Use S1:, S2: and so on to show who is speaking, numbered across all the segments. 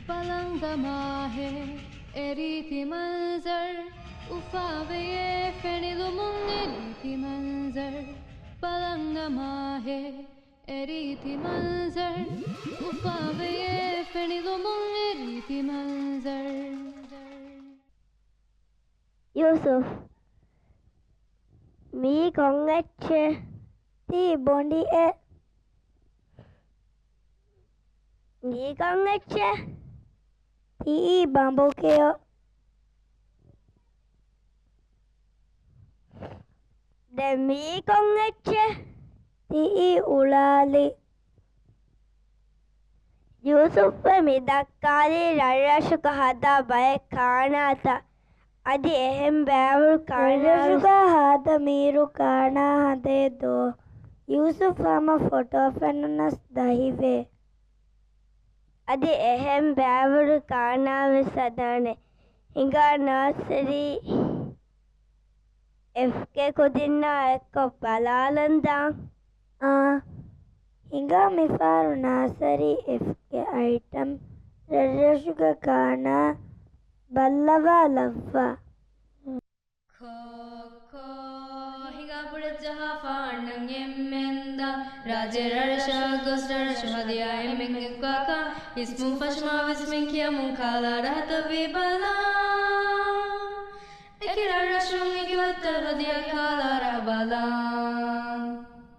S1: पलंग माहे एरीति मंजर उफावे ये फेनिलुमुंग एरीति मंजर पलंग माहे एरीति मंजर उफावे ये फेनिलुमुंग एरीति मंजर
S2: Yusuf mi kongache ti bondi e mi kongache ti bambokeo de mi kongache ti ulali Yusuf mi dakkali rarashuka hada bay kana tha Adi ehem bෑවරු කාණාරුක හාද මීරු කාණා හදේ දෝ යූසුෆ් හම ෆොටෝ ෆෙනුනස් දහිවේ Adi ehem bෑවරු කාණාවෙ සදානේ හිඟා නර්සරි එෆ්කේ කොදින්නා එක්ක බලාලන්දාන් හිඟා මිෆාරු නර්සරි එෆ්කේ අයිටම් රර්රෂුක කාණා Ballava lava
S1: Kho kho higa pura jaha faanang emmenda Rajarasha gosrasha hadiya emmeng kaka Ismu fashma vismin kiya munkala rahata vibala Ekirarashung ikivattar hadiya kala rabala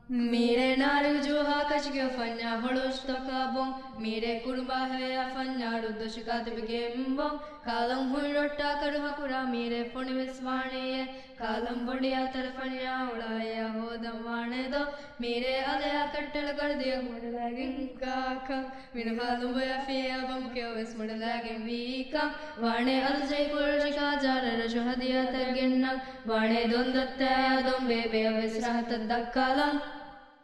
S1: Mire nari juha kashkyo fanya holosh tokabong Mire kurba hai afanya ruddhashikati bigembong Kalam hun rotta karuha kura mire phone viswane Kalam bodiya tarfanya ulaya hodam vane do Mire alaya kattal kar diya mudalagin kaka Mire halum baya fiya bam kyo vis mudalagin vika Vane aljay kurshika jara rashu hadiya taginna Vane dondattaya dom bebe vis rahata dakkalam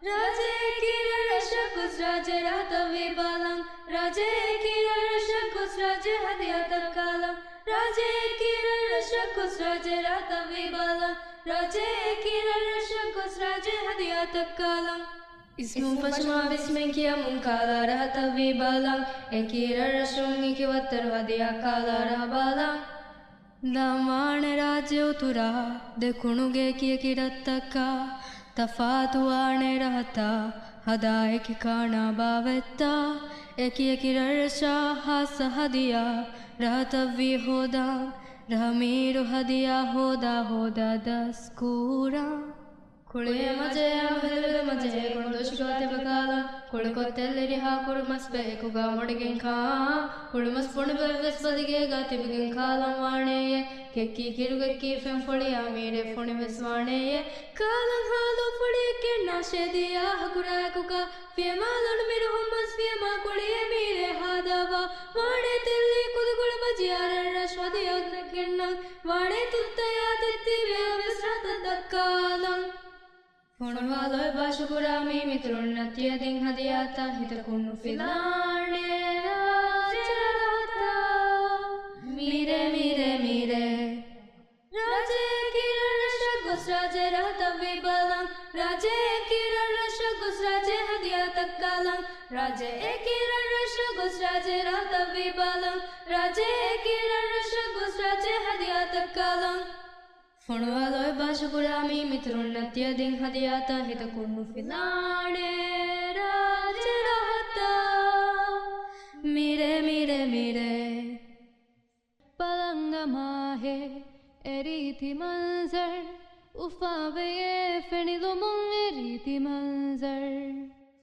S1: Raje kira rashakus raje rata vibalam Raje kira rashakus raje hadiyata kalam Raje kira rashakus raje rata vibalam Raje kira rashakus raje hadiyata kalam Ismu fashma vismen kiya munkala rahata vibalam Ekira rashung ikivattar hadiya kala rabalam Daman raje utura dekunuge kiya kirattaka Tafatuane rahata hadaye ki kana bavetta eki rarsha hasa hadiya rahata vi hoda rahmeeru hadiya hoda daskura Kule majaya bhadra majaya kundoshkate bakala Kule kotelleri ha kurmas pe ekuga modgen kha Kulmas punbe vesbadige gati bigin khalam vane Kekki kirugekki fem foliya mere phone veswane Kalam halu foli ke nashe diya hakura kuka Fiema lon miru hummas fiema kuliye mere hadava Vane telli kudugul majiyara rashwadiya nakinna Vane tuttaya titti ve vesrata dakkalam Fonwaloy bashkurami mitrunatya ding hadiyata hitakunu filane ajarata Mire mire mire Raje kira rashagus raje rahata vibalam Raje kira rashagus raje hadiyata kalam Raje kira rashagus raje rahata vibalam Raje kira rashagus raje hadiyata kalam Fonwaloy bashkurami mitrunatya ding hadiyata hitakunu filane rajarahata Mire mire mire Palang mahe eriti manzar Ufawe ye fenilumung eriti manzar